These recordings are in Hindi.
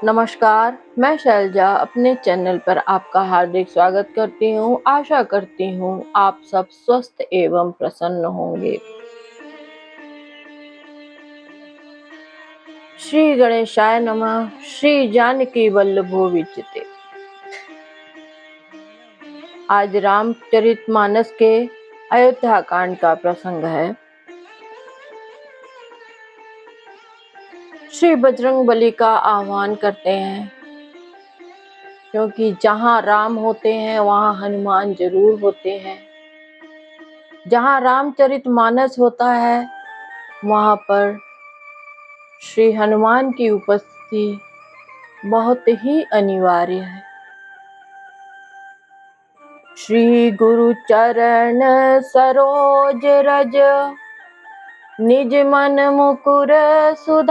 नमस्कार, मैं शैलजा अपने चैनल पर आपका हार्दिक स्वागत करती हूँ। आशा करती हूँ आप सब स्वस्थ एवं प्रसन्न होंगे। श्री गणेशाय नमः। श्री जानकी वल्लभो विचिते। आज रामचरितमानस के अयोध्या कांड का प्रसंग है। श्री बजरंगबली का आह्वान करते हैं, क्योंकि जहाँ राम होते हैं वहाँ हनुमान जरूर होते हैं। जहाँ रामचरितमानस होता है वहाँ पर श्री हनुमान की उपस्थिति बहुत ही अनिवार्य है। श्री गुरु चरण सरोज रज, निज मन मुकुर सुधार।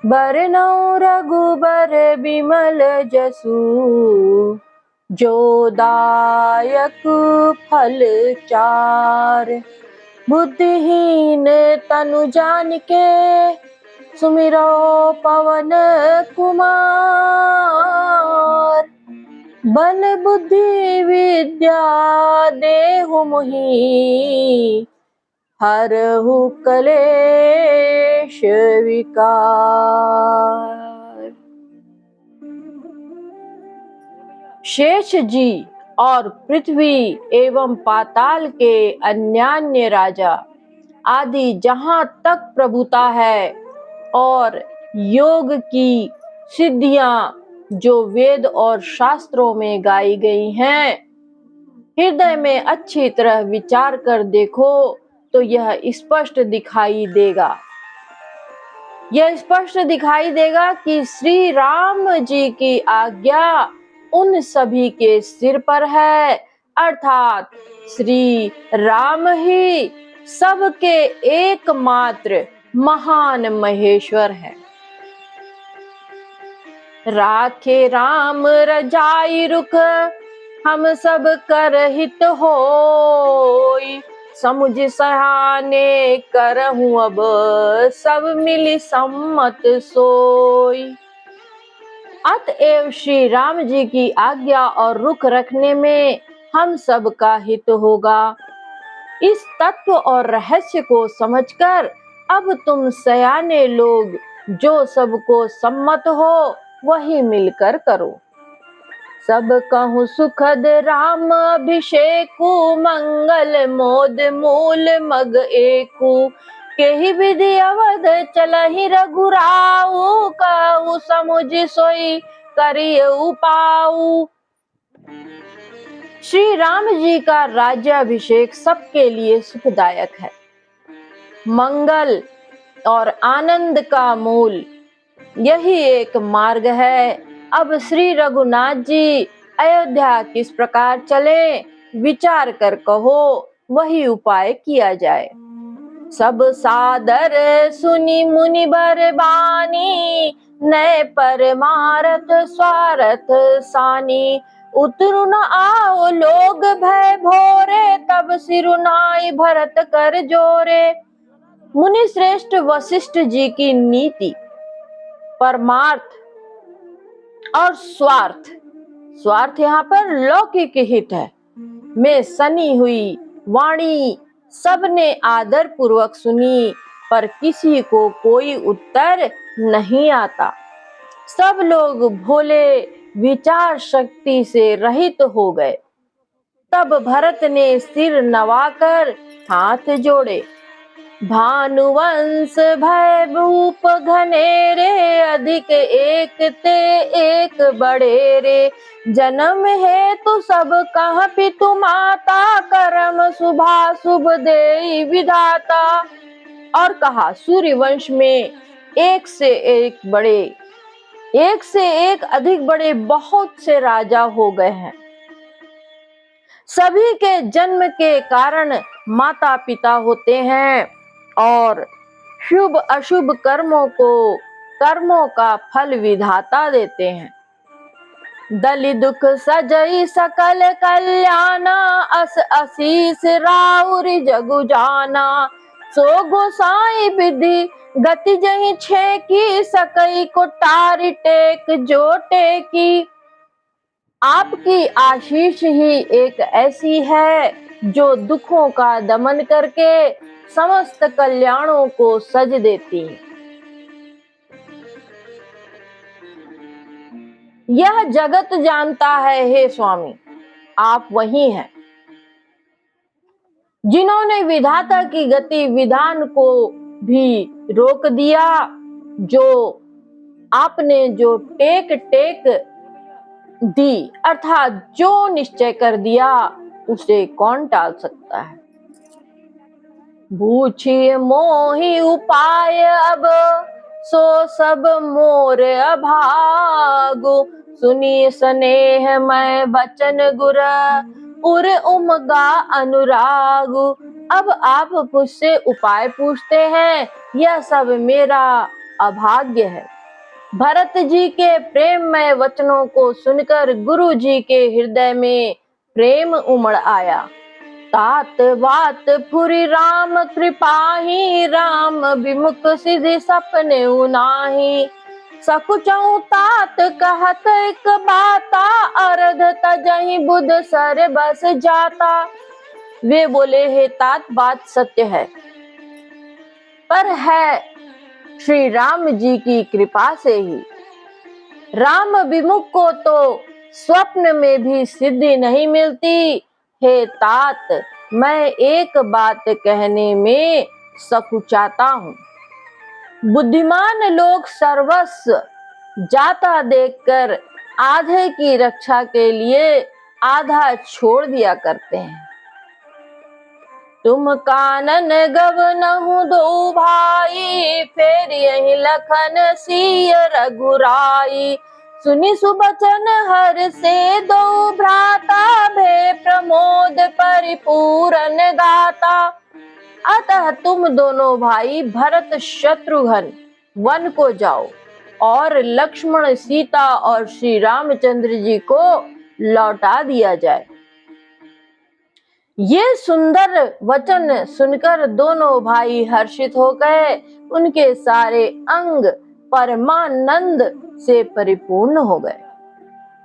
बरनउँ रघुबर बिमल जसु, जो दायक फल चार। बुद्धिहीन तनु जानिके, सुमिरो पवन कुमार। बल बुद्धि विद्या देहु मोहि, हरहु कलेश विकार। शेष जी और पृथ्वी एवं पाताल के अन्यान्य राजा आदि जहाँ तक प्रभुता है और योग की सिद्धियां जो वेद और शास्त्रों में गाई गई हैं, हृदय में अच्छी तरह विचार कर देखो तो यह स्पष्ट दिखाई देगा। यह स्पष्ट दिखाई देगा कि श्री राम जी की आज्ञा उन सभी के सिर पर है, अर्थात श्री राम ही सबके एकमात्र महान महेश्वर है। राखे राम रजाई रुख, हम सब कर हित होई। समुझ सहाने करहूं अब, सब मिली सम्मत सोई। अतएव श्री राम जी की आज्ञा और रुख रखने में हम सब का हित होगा। इस तत्व और रहस्य को समझकर अब तुम सयाने लोग जो सबको सम्मत हो वही मिलकर करो। सब कहूँ सुखद राम अभिषेकु, मंगल मोद मूल मग एकु। केहि विधि अवध चलहि रघुराऊ, कहु समुझ सोई करियउ पाऊ। श्री राम जी का राज्याभिषेक सबके लिए सुखदायक है। मंगल और आनंद का मूल यही एक मार्ग है। अब श्री रघुनाथ जी अयोध्या किस प्रकार चले, विचार कर कहो, वही उपाय किया जाए। सब सादर सुनी मुनि बर बानी, नए परमारथ स्वारथ सानी। उतरु न आओ लोग भय भोरे, तब सिरुनाई भरत कर जोरे। मुनि श्रेष्ठ वशिष्ठ जी की नीति, परमार्थ और स्वार्थ, स्वार्थ यहाँ पर लौकिक हित है, में सनी हुई वाणी सबने आदर पूर्वक सुनी, पर किसी को कोई उत्तर नहीं आता। सब लोग भोले विचार शक्ति से रहित हो गए। तब भरत ने सिर नवाकर हाथ जोड़े। भानुवंश भय भूप घनेरे, अधिक एक ते एक बड़े रे। जन्म हेतु सब कह पितु माता, करम शुभा शुभ देई विधाता। और कहा सूर्य वंश में एक से एक बड़े, एक से एक अधिक बड़े बहुत से राजा हो गए हैं। सभी के जन्म के कारण माता पिता होते हैं और शुभ अशुभ कर्मों का फल विधाता देते हैं। दलि दुख सजई सकल कल्याणा, अस असीस राउर जगु जाना। सो गोसाई विधि गति जही छे की सकई को टारी टेक जो टेकी। आपकी आशीष ही एक ऐसी है जो दुखों का दमन करके समस्त कल्याणों को सज देती है। यह जगत जानता है हे स्वामी, आप वही हैं जिन्होंने विधाता की गति विधान को भी रोक दिया। जो आपने जो टेक टेक दी अर्थात जो निश्चय कर दिया उसे कौन टाल सकता है। पूछिए मोहि उपाय अब सो सब मोर अभागु। सुनिए स्नेह मैं वचन गुर उर उमगा अनुरागु। अब आप मुझसे उपाय पूछते हैं, यह सब मेरा अभाग्य है। भरत जी के प्रेममय वचनों को सुनकर गुरु जी के हृदय में प्रेम उमड़ आया। तात बात फुरी राम कृपाही, राम विमुख सिद्धि सपने उनाही। सकुचऊ तात कहत एक बाता, अर्ध तजहि बुध सर बस जाता। वे बोले, हे तात बात सत्य है, पर है श्री राम जी की कृपा से ही। राम विमुख को तो स्वप्न में भी सिद्धि नहीं मिलती। हे तात, मैं एक बात कहने में सकुचाता हूँ। बुद्धिमान लोग सर्वस्व जाता देखकर आधे की रक्षा के लिए आधा छोड़ दिया करते हैं। तुम कानन गवनहु दो भाई, फेर यही लखन सिय रघुराई। सुनि सुबचन हर से दो भ्राता, भे प्रमोद परिपूरन गाता। अतः तुम दोनों भाई भरत शत्रुघ्न वन को जाओ और लक्ष्मण सीता और श्री रामचंद्र जी को लौटा दिया जाए। ये सुंदर वचन सुनकर दोनों भाई हर्षित हो गए। उनके सारे अंग परमानंद से परिपूर्ण हो गए।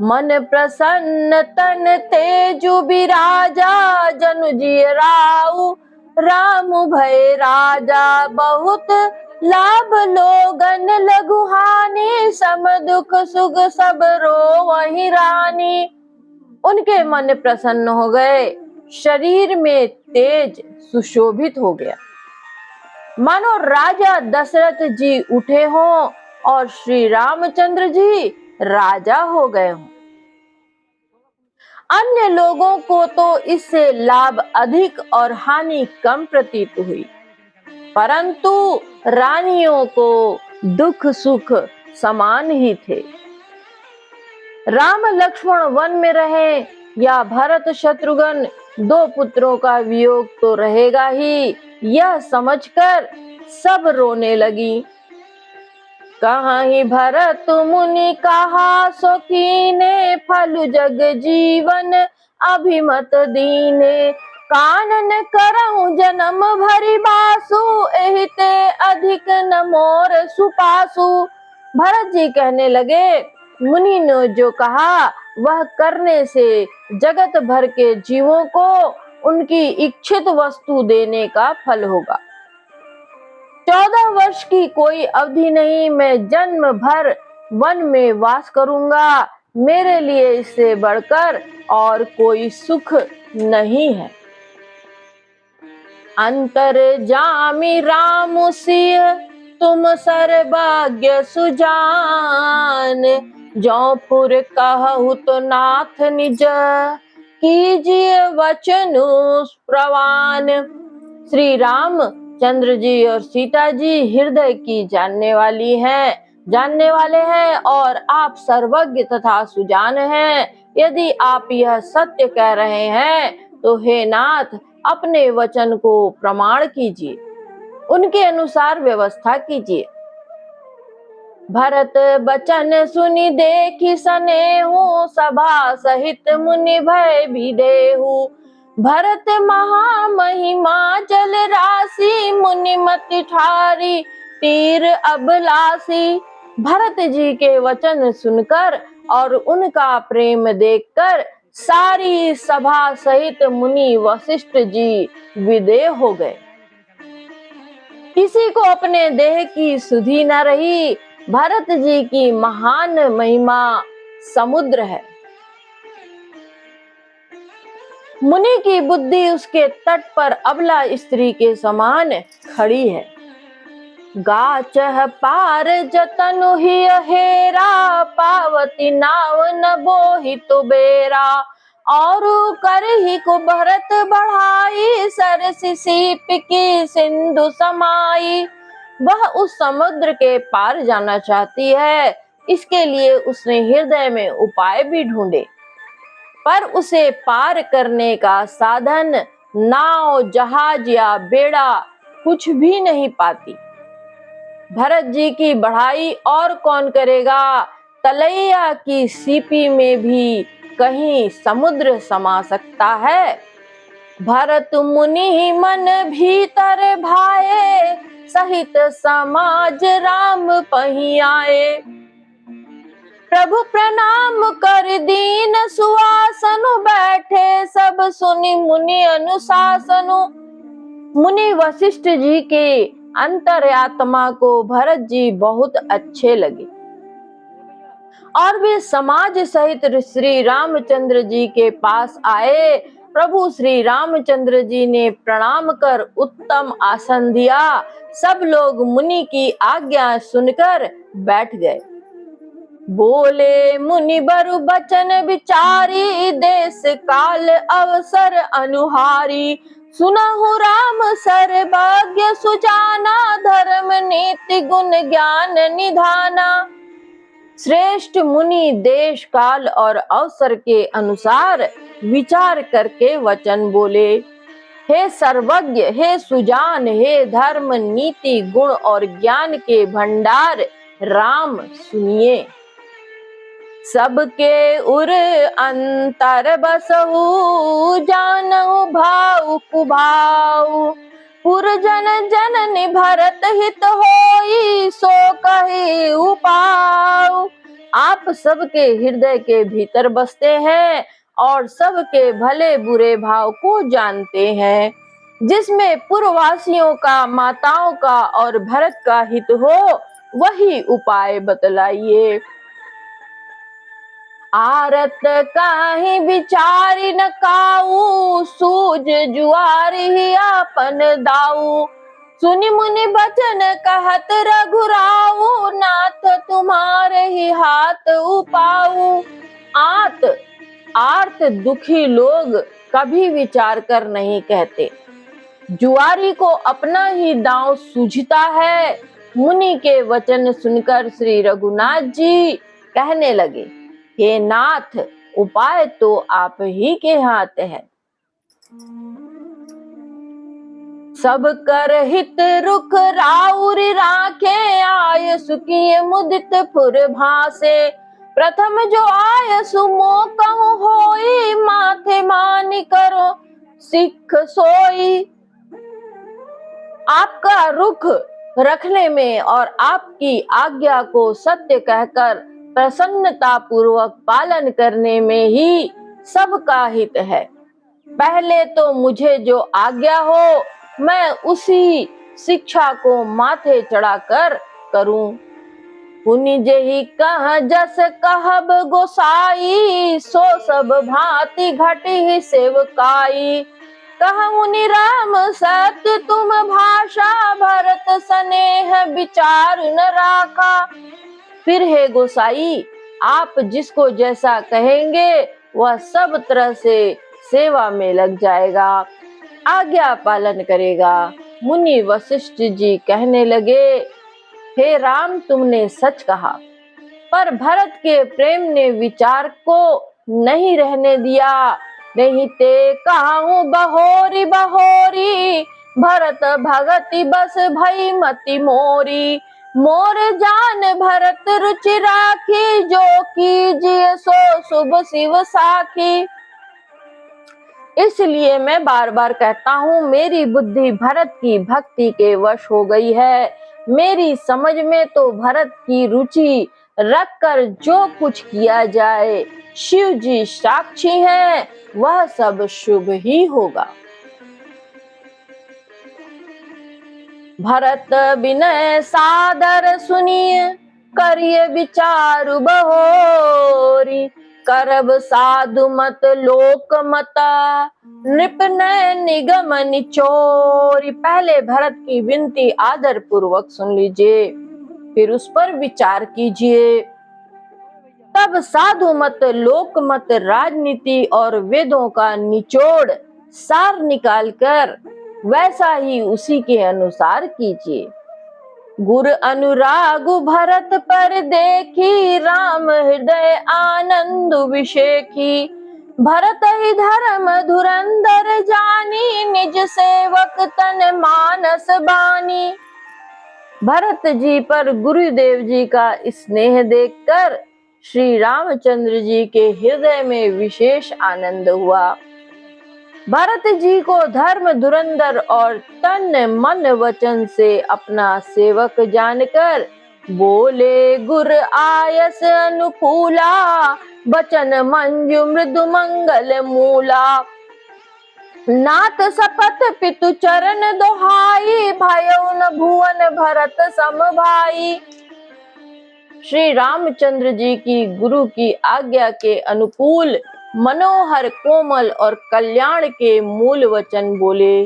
मन प्रसन्न तन तेजु बिराजा, जनु जी राउ राम भय राजा। बहुत लाभ लोगन लघु हानि, सम दुख सुख सब रो वही रानी। उनके मन प्रसन्न हो गए, शरीर में तेज सुशोभित हो गया, मानो राजा दशरथ जी उठे हों और श्री रामचंद्र जी राजा हो गए हों। अन्य लोगों को तो इससे लाभ अधिक और हानि कम प्रतीत हुई, परंतु रानियों को दुख सुख समान ही थे। राम लक्ष्मण वन में रहे या भरत शत्रुघ्न, दो पुत्रों का वियोग तो रहेगा ही, यह समझकर सब रोने लगी। कहाहि भरत मुनि कहा सो कीने, फल जग जीवन अभिमत दीने। कानन करहु जन्म भरि बासु, एहिते अधिक न मोर सुपासु। भरत जी कहने लगे, मुनि ने जो कहा वह करने से जगत भर के जीवों को उनकी इच्छित वस्तु देने का फल होगा। 14 वर्ष की कोई अवधि नहीं, मैं जन्म भर वन में वास करूंगा। मेरे लिए इससे बढ़कर और कोई सुख नहीं है। अंतर जामी राम सिय, तुम सर्वज्ञ सुजान। जौपुर कहु तो नाथ निज, कीजिए वचनु प्रवान। श्री राम चंद्र जी और सीता जी हृदय की जानने वाले हैं और आप सर्वज्ञ तथा सुजान हैं। यदि आप यह सत्य कह रहे हैं तो हे नाथ, अपने वचन को प्रमाण कीजिए, उनके अनुसार व्यवस्था कीजिए। भरत बचन सुनि देखि सनेहु, सभा सहित मुनि भय भी देहु। भरत महामहिमा जल राशि, मुनि मति ठारी तीर अभिलाषी। भरत जी के वचन सुनकर और उनका प्रेम देखकर सारी सभा सहित मुनि वशिष्ठ जी विदेह हो गए। किसी को अपने देह की सुधि न रही। भरत जी की महान महिमा समुद्र है। मुनि की बुद्धि उसके तट पर अबला स्त्री के समान खड़ी है। गाचह पार जतनु ही हेरा, पावती नाव न बोहि तो बेरा। और कर ही को भरत बढ़ाई, सरसी सीप की सिंधु समाई। वह उस समुद्र के पार जाना चाहती है। इसके लिए उसने हृदय में उपाय भी ढूंढे, पर उसे पार करने का साधन नाव, जहाज या बेड़ा कुछ भी नहीं पाती। भरत जी की बढ़ाई और कौन करेगा? तलैया की सीपी में भी कहीं समुद्र समा सकता है। भरत मुनि मन भीतर भाए, सहित समाज राम पही आए। प्रभु प्रणाम कर दीन सुआसनु, बैठे सब सुनि मुनि अनुशासनु। मुनि वशिष्ठ जी के अंतर्यात्मा को भरत जी बहुत अच्छे लगे और वे समाज सहित श्री रामचंद्र जी के पास आए। प्रभु श्री रामचंद्र जी ने प्रणाम कर उत्तम आसन दिया। सब लोग मुनि की आज्ञा सुनकर बैठ गए। बोले मुनि बरु बचन विचारी, देश काल अवसर अनुहारी। सुनहु राम सर्वज्ञ सुजाना, धर्म नीति गुण ज्ञान निधाना। श्रेष्ठ मुनि देश काल और अवसर के अनुसार विचार करके वचन बोले। हे सर्वज्ञ, हे सुजान, हे धर्म नीति गुण और ज्ञान के भंडार राम, सुनिए। सबके उर अंतर बसहु, जानहु भाउ कुभाउ। पुरजन जननि भरत हित होई, सो कहि उपाउ। आप सबके हृदय के भीतर बसते हैं और सबके भले बुरे भाव को जानते हैं। जिसमें पूर्ववासियों का, माताओं का और भरत का हित हो, वही उपाय बतलाइए। आरत काहि विचारि न काऊ, सूझ जुआरी ही आपन दाऊ। सुनि मुनि बचन कहत रघुराऊ, नाथ तुम्हारे ही हाथ उपाऊ। आर्त दुखी लोग कभी विचार कर नहीं कहते। जुआरी को अपना ही दांव सूझता है। मुनि के वचन सुनकर श्री रघुनाथ जी कहने लगे, हे नाथ, उपाय तो आप ही के हाथ है। सब कर हित रुख राउरि राखे, आय सुखिय मुदित फुर भासे। प्रथम जो आय सुमो कहूँ होई, माथे मानि करो सिख सोई। आपका रुख रखने में और आपकी आज्ञा को सत्य कहकर प्रसन्नता पूर्वक पालन करने में ही सबका हित है। पहले तो मुझे जो आज्ञा हो, मैं उसी शिक्षा को माथे चढ़ाकर करूं। पुनि जेहि कह जस कहब गोसाई, सो सब भांति घटी सेवकाई। कह मुनि राम सत्य तुम भाषा, भरत स्नेह विचार न राखा। फिर हे गोसाई, आप जिसको जैसा कहेंगे वह सब तरह से सेवा में लग जाएगा, आज्ञा पालन करेगा। मुनि वशिष्ठ जी कहने लगे, हे राम, तुमने सच कहा, पर भरत के प्रेम ने विचार को नहीं रहने दिया। नहीं ते कहूँ बहोरी बहोरी, भरत भगति बस भई मति मोरी। मोर जान भरत रुचि राखी, जो कीजिए सो शुभ शिव साखी। इसलिए मैं बार बार कहता हूँ, मेरी बुद्धि भरत की भक्ति के वश हो गई है। मेरी समझ में तो भरत की रुचि रखकर जो कुछ किया जाए, शिव जी साक्षी हैं, वह सब शुभ ही होगा। भरत विनय सादर सुनिए, करिए विचारु बहोरी। करब साधु मत लोक मता, नृप नय निगम निचोरी। पहले भरत की विनती आदर पूर्वक सुन लीजिए, फिर उस पर विचार कीजिए। तब साधु मत, लोक मत, राजनीति और वेदों का निचोड़ सार निकालकर वैसा ही उसी के अनुसार कीजिए। गुर अनुराग भरत पर देखी, राम हृदय आनंद विषेखी। भरत ही धर्म धुरंधर जानी, निज सेवक तन मानस बानी। भरत जी पर गुरुदेव जी का स्नेह देखकर श्री रामचंद्र जी के हृदय में विशेष आनंद हुआ। भरत जी को धर्म धुरंधर और तन मन वचन से अपना सेवक जानकर बोले, गुर आयस अनुकूला, बचन मंजु मृदु मंगल मूला। नाथ सपथ पितु चरण दोहाई, भयउ न भुवन भरत सम भाई। श्री रामचंद्र जी की गुरु की आज्ञा के अनुकूल मनोहर, कोमल और कल्याण के मूल वचन बोले,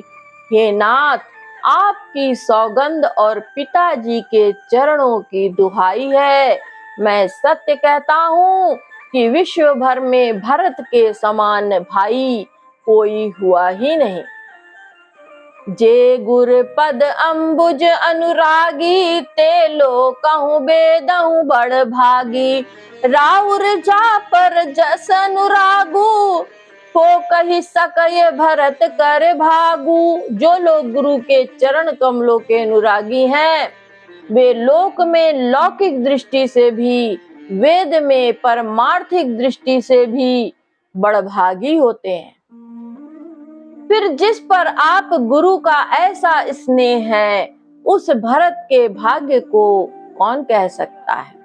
हे नाथ, आपकी सौगंध और पिताजी के चरणों की दुहाई है। मैं सत्य कहता हूँ कि विश्व भर में भरत के समान भाई कोई हुआ ही नहीं। जे गुर पद अम्बुज अनुरागी, ते लो कहूँ बेदहूँ बड़ भागी। राउर जा पर जस अनुरागू, को कही सकय भरत कर भागू। जो लोग गुरु के चरण कमलों के अनुरागी हैं, वे लोक में लौकिक दृष्टि से भी, वेद में परमार्थिक दृष्टि से भी बड़भागी होते हैं। फिर जिस पर आप गुरु का ऐसा स्नेह है, उस भरत के भाग्य को कौन कह सकता है।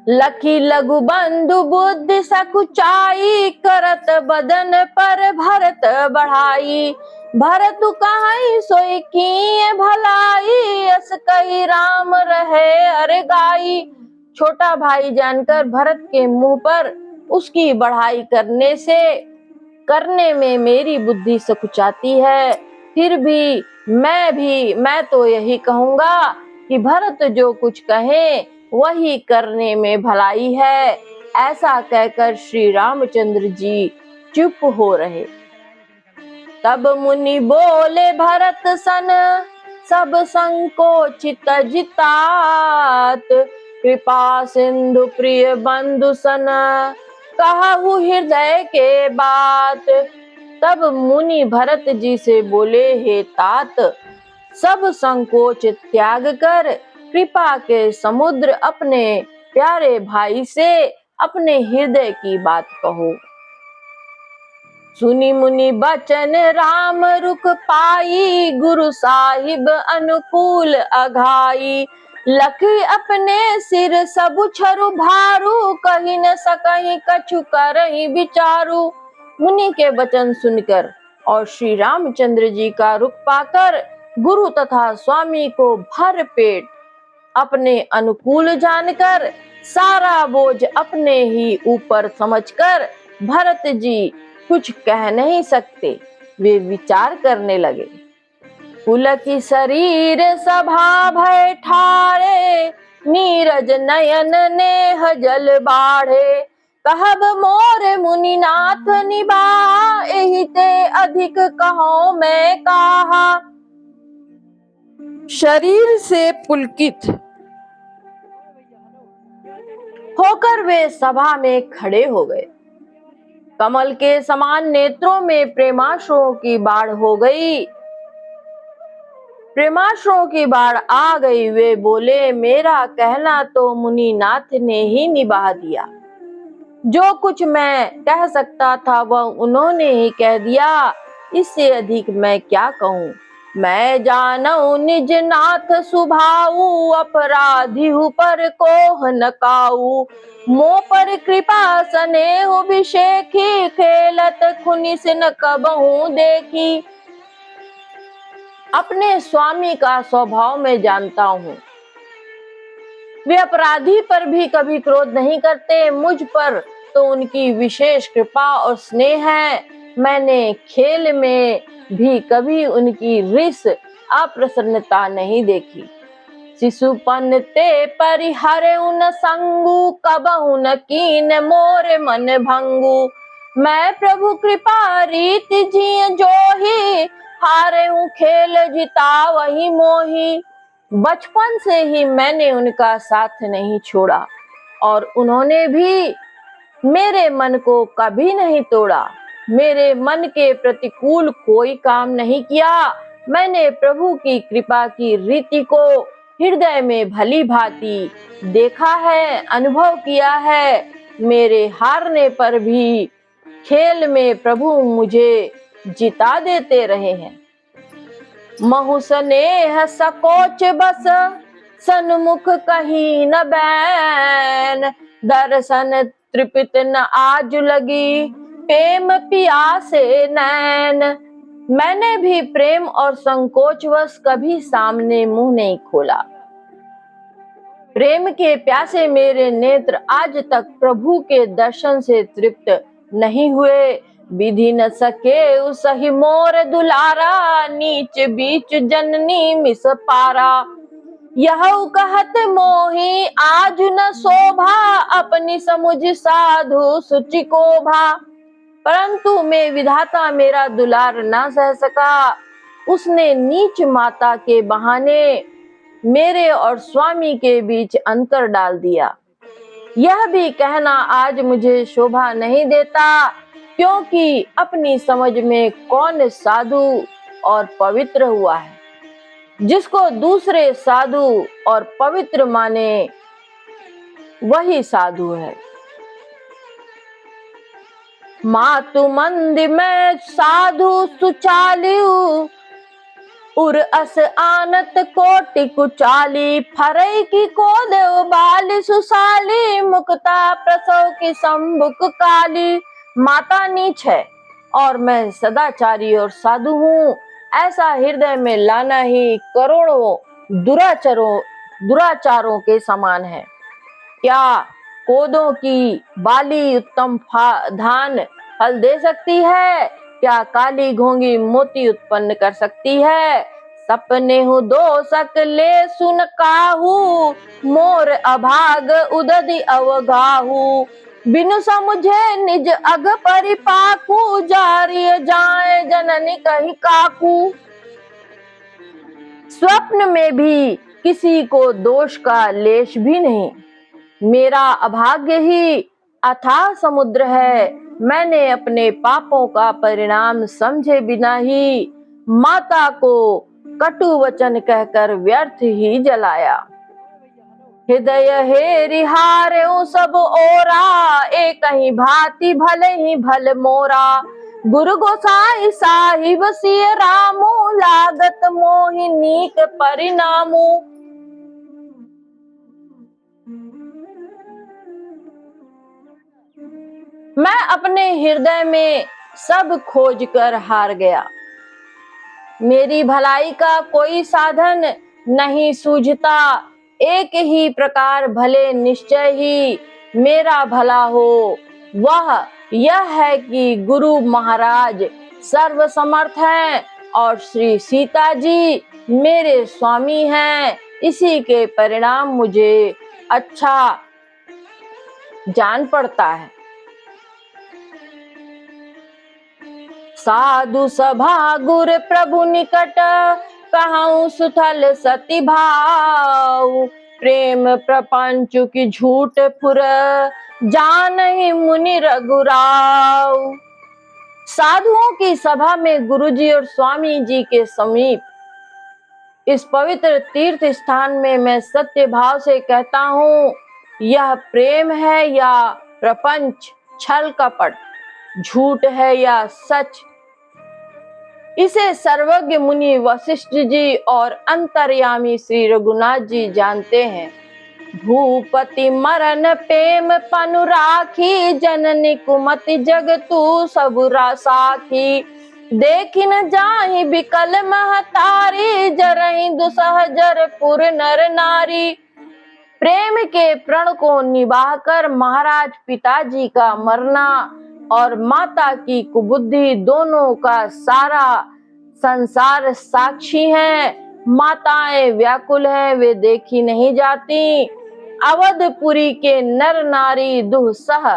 लखी लघु बंधु बुद्धि सकुचाई, करत बदन पर भरत बढ़ाई। भरत कहाई सोई की भलाई, अस कही राम रहे अरे गाई। छोटा भाई जानकर भरत के मुंह पर उसकी बढ़ाई करने में मेरी बुद्धि सकुचाती है। फिर भी मैं तो यही कहूंगा कि भरत जो कुछ कहे वही करने में भलाई है। ऐसा कहकर श्री रामचंद्र जी चुप हो रहे। तब मुनि बोले भरत सन, सब संकोचित जितात। कृपा सिंधु प्रिय बंधु सन, कहु हृदय के बात। तब मुनि भरत जी से बोले, हे तात, सब संकोच त्याग कर कृपा के समुद्र अपने प्यारे भाई से अपने हृदय की बात कहो। सुनी मुनि बचन राम रुख पाई, गुरु साहिब अनुकूल अघाई। लखी अपने सिर सबु छरु भारू, कहीं न सकहीं कछु करहीं विचारू। मुनि के वचन सुनकर और श्री रामचंद्र जी का रुख पाकर गुरु तथा स्वामी को भर पेट अपने अनुकूल जानकर, सारा बोझ अपने ही ऊपर समझकर भरत जी कुछ कह नहीं सकते। वे विचार करने लगे। पुलकी शरीर सभा भय ठारे, नीरज नयन नेह जल बाढ़े। कहब मोर मुनिनाथ निभा, एहि ते अधिक कहो मैं कहा। शरीर से पुलकित होकर वे सभा में खड़े हो गए। कमल के समान नेत्रों में प्रेमाश्रुओं की बाढ़ हो गई। प्रेमाश्रुओं की बाढ़ आ गई। वे बोले, मेरा कहना तो मुनिनाथ ने ही निभा दिया। जो कुछ मैं कह सकता था वह उन्होंने ही कह दिया। इससे अधिक मैं क्या कहूँ। मैं जानऊ निज नाथ सुभाऊ, अपराधी हूँ पर कोह न काऊ। मोह पर कृपा स्नेह अभिषेकी, खेलत खुनिस न कबहू देखी। अपने स्वामी का स्वभाव मैं जानता हूँ, वे अपराधी पर भी कभी क्रोध नहीं करते, मुझ पर तो उनकी विशेष कृपा और स्नेह है। मैंने खेल में भी कभी उनकी रिस अप्रसन्नता नहीं देखी। शिशुपन ते परिहरे उन संगु, कबहु न कीन मोर मन भंगु। मैं प्रभु कृपा रीति जिय जोही, हारे हूँ खेल जिता वही मोही। बचपन से ही मैंने उनका साथ नहीं छोड़ा और उन्होंने भी मेरे मन को कभी नहीं तोड़ा। मेरे मन के प्रतिकूल कोई काम नहीं किया। मैंने प्रभु की कृपा की रीति को हृदय में भली भांति देखा है, अनुभव किया है। मेरे हारने पर भी खेल में प्रभु मुझे जिता देते रहे हैं। महु स्नेह सकोच बस, सन्मुख कहीं न बैन। दर्शन तृपित न आज लगी, प्रेम पियासे नैन। मैंने भी प्रेम और संकोचवश कभी सामने मुंह नहीं खोला। प्रेम के प्यासे मेरे नेत्र आज तक प्रभु के दर्शन से तृप्त नहीं हुए। विधि न सके उसहि मोर दुलारा, नीच बीच जननी मिस पारा। यह कहत मोही आज न शोभा, अपनी समुझ साधु सुचि को भा। परंतु मैं विधाता मेरा दुलार ना सह सका। उसने नीच माता के बहाने मेरे और स्वामी के बीच अंतर डाल दिया। यह भी कहना आज मुझे शोभा नहीं देता, क्योंकि अपनी समझ में कौन साधु और पवित्र हुआ है। जिसको दूसरे साधु और पवित्र माने वही साधु है। मातु मंद में साधु सुचालियु, उर अस आनत कोटि कुचाली। फरई की को देव बाली सुशाली, मुक्ता प्रसव की संबुक काली। माता नीच है और मैं सदाचारी और साधु हूँ, ऐसा हृदय में लाना ही करोड़ों दुराचारों के समान है। क्या कोदों की बाली उत्तम धान फल दे सकती है? क्या काली घोंगी मोती उत्पन्न कर सकती है? सपने हूँ दो सकले सुन काहू, मोर अभाग उदधि अवगाहू। बिनु समुझे निज अग परिपाकू, जारिय जाए जननी कही काकू। स्वप्न में भी किसी को दोष का लेश भी नहीं। मेरा अभाग्य ही अथाह समुद्र है। मैंने अपने पापों का परिणाम समझे बिना ही माता को कटु वचन कहकर व्यर्थ ही जलाया। हृदय हे रिहारे सब ओरा, एक ही भांति भले ही भल मोरा। गुरु गोसाई साहिब सिय रामू, लागत मोहि नीक परिणामू। मैं अपने हृदय में सब खोज कर हार गया। मेरी भलाई का कोई साधन नहीं सूझता। एक ही प्रकार भले निश्चय ही मेरा भला हो, वह यह है कि गुरु महाराज सर्वसमर्थ हैं और श्री सीता जी मेरे स्वामी हैं। इसी के परिणाम मुझे अच्छा जान पड़ता है। साधु सभा गुर प्रभु निकट, कहूँ सुथल सती भाव। प्रेम प्रपंच की झूठ फुर, जानहि मुनि रघुराव। साधुओं की सभा में गुरुजी और स्वामी जी के समीप इस पवित्र तीर्थ स्थान में मैं सत्य भाव से कहता हूँ, यह प्रेम है या प्रपंच, छल कपट, झूठ है या सच। इसे सर्वज्ञ मुनि वशिष्ठ जी और अंतर्यामी श्री रघुनाथ जी जानते हैं। भूपति मरण प्रेम पनु राखी, जननी कुमति जग तू सब साखी। देखी न जाहि बिकल महतारी, जरहि दुसह जरपुर नर नारी। प्रेम के प्रण को निभाकर महाराज पिताजी का मरना और माता की कुबुद्धि दोनों का सारा संसार साक्षी है। माताएं व्याकुल हैं, वे देखी नहीं जाती। अवधपुरी के नर नारी दुस्सह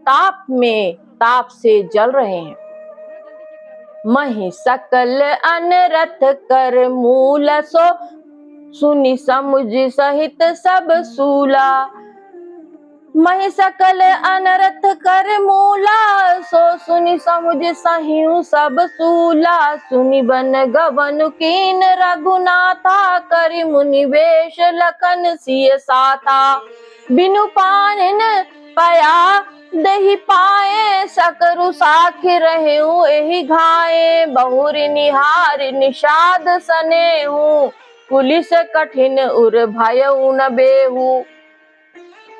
ताप में ताप से जल रहे हैं। मही सकल अनरथ कर मूल सो, सुनि समुझ सहित सब सूला। मही सकल अनरथ कर मूला, सो सुनि समुझ सहिउ सब सूला। सुनि बन गवन कीन रघुनाथा, करि मुनि वेश लखन सिय साथा। बिनु पानिन पया दही पाए, सकरु साखि रहेउ एहि घाए। बहुरि निहार निषाद सनेहु, पुलिस कठिन उर भयउ न बेहु।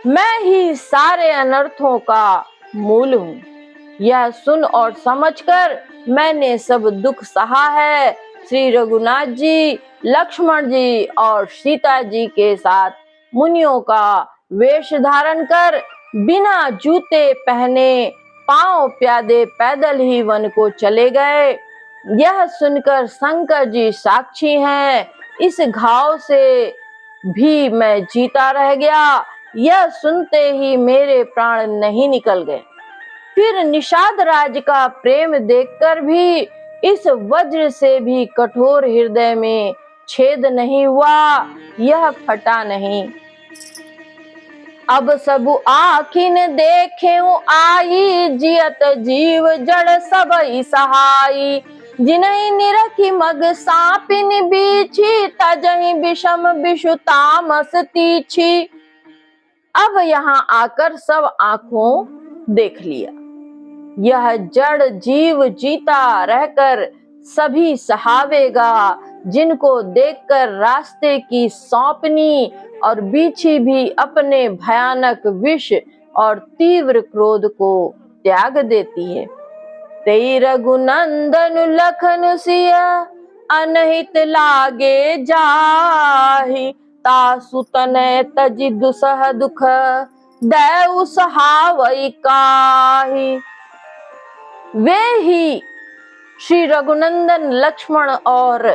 मैं ही सारे अनर्थों का मूल हूँ। यह सुन और समझकर मैंने सब दुख सहा है। श्री रघुनाथ जी, लक्ष्मण जी और सीता जी के साथ मुनियों का वेश धारण कर बिना जूते पहने पांव प्यादे पैदल ही वन को चले गए। यह सुनकर शंकर जी साक्षी हैं, इस घाव से भी मैं जीता रह गया। यह सुनते ही मेरे प्राण नहीं निकल गए। फिर निषाद राज का प्रेम देखकर भी इस वज्र से भी कठोर हृदय में छेद नहीं हुआ, यह फटा नहीं। अब सबु आखिन देखेउ आई, जियत जीव जड़ सबई सहाई। जिनहि निरखी मग सापिन बीछी, तजहि विषम विषु तामस तीछी। अब यहाँ आकर सब आंखों देख लिया। यह जड़ जीव जीता रहकर सभी सहावेगा, जिनको देखकर रास्ते की सौंपनी और बीछी भी अपने भयानक विष और तीव्र क्रोध को त्याग देती है। तेई रघुनंदन लखन सिय, अनहित लागे जाहि। तासु तनय तजि दुसह दुख, दैउ सहावई काहि। वे ही श्री रघुनंदन लक्ष्मण और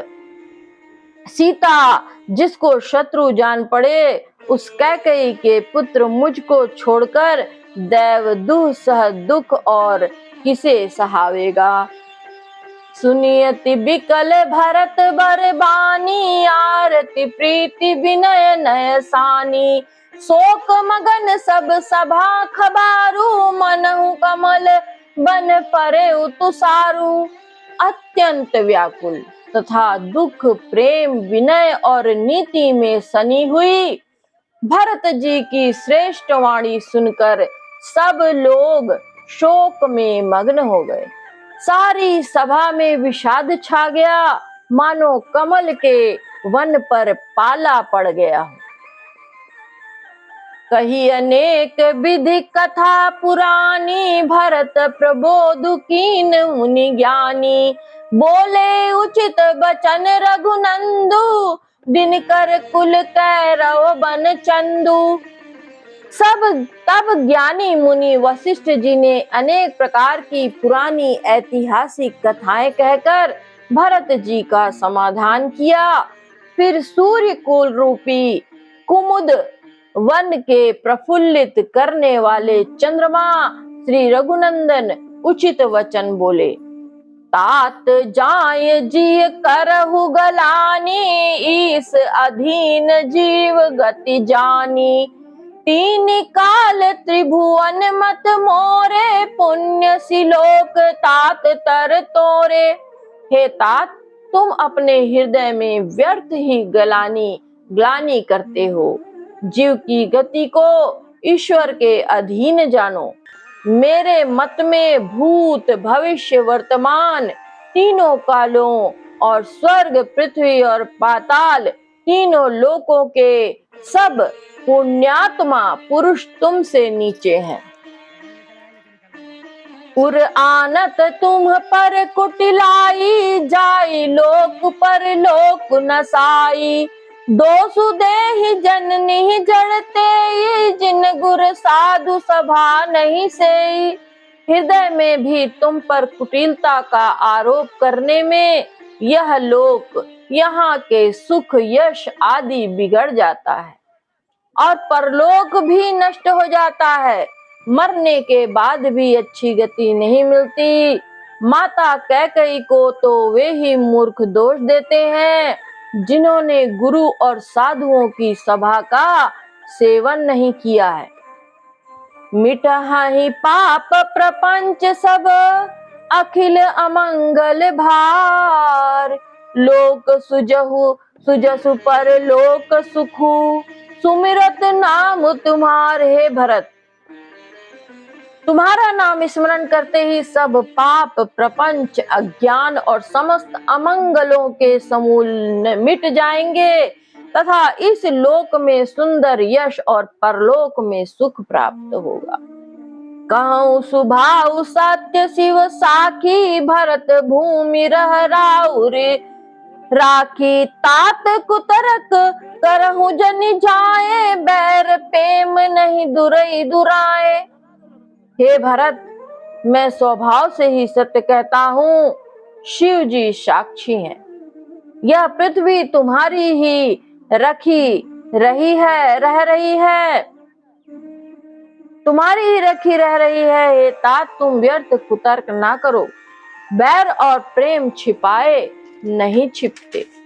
सीता, जिसको शत्रु जान पड़े, उस कैकेयी के पुत्र मुझको छोड़कर दैव दुसह दुख और किसे सहावेगा। सुनियति बिकल भरत बर बानी, आरती प्रीति विनय नय सानी। शोक मगन सब सभा खबारू, मनहु कमल बन परे तुषारू। अत्यंत व्याकुल तथा दुख प्रेम विनय और नीति में सनी हुई भरत जी की श्रेष्ठ वाणी सुनकर सब लोग शोक में मग्न हो गए। सारी सभा में विषाद छा गया, मानो कमल के वन पर पाला पड़ गया। कही अनेक विधि कथा पुरानी, भरत प्रबोध कीन मुनि ज्ञानी। बोले उचित बचन रघुनंदु, दिनकर कुल कैरव बन चंदू। सब तब ज्ञानी मुनि वशिष्ठ जी ने अनेक प्रकार की पुरानी ऐतिहासिक कथाएं कहकर भरत जी का समाधान किया। फिर सूर्य कुल रूपी कुमुद वन के प्रफुल्लित करने वाले चंद्रमा श्री रघुनंदन उचित वचन बोले। तात जाय जी करहु गलानी, ईस अधीन जीव गति जानी। तीन काल त्रिभुवन मत मोरे, पुण्य सिलोक तात तर तोरे। हे तात, तुम अपने हृदय में व्यर्थ ही ग्लानि करते हो। जीव की गति को ईश्वर के अधीन जानो। मेरे मत में भूत भविष्य वर्तमान तीनों कालों और स्वर्ग, पृथ्वी और पाताल, तीनों लोकों के सब पुण्यात्मा पुरुष तुमसे नीचे हैं। उर आनत तुम पर कुटिलाई, जाई लोक पर लोक नसाई। दोसु देहि जननी जड़ते, जिन गुर साधु सभा नहीं सेई। हृदय में भी तुम पर कुटिलता का आरोप करने में यह लोक, यहाँ के सुख यश आदि बिगड़ जाता है और परलोक भी नष्ट हो जाता है। मरने के बाद भी अच्छी गति नहीं मिलती। माता कैकेयी को तो वे ही मूर्ख दोष देते हैं जिन्होंने गुरु और साधुओं की सभा का सेवन नहीं किया है। मिटहि पाप प्रपंच सब, अखिल अमंगल भार। लोक सुजहु सुजसु पर लोक सुखु, सुमिरत नाम तुम्हारे। हे भरत, तुम्हारा नाम स्मरण करते ही सब पाप, प्रपंच, अज्ञान और समस्त अमंगलों के समूल मिट जाएंगे तथा इस लोक में सुंदर यश और परलोक में सुख प्राप्त होगा। कहूँ सुभाव सत्य शिव साखी, भरत भूमि रह राउरे राखी। तात कुतरक करहु जनि जाए, बैर प्रेम नहीं दुरई दुराए। हे भरत, मैं स्वभाव से ही सत्य कहता हूँ, शिव जी साक्षी हैं। यह पृथ्वी तुम्हारी ही रह रही है, तुम्हारी ही रखी रह रही है। हे तात, तुम व्यर्थ कुतर्क ना करो, बैर और प्रेम छिपाए नहीं छिपते।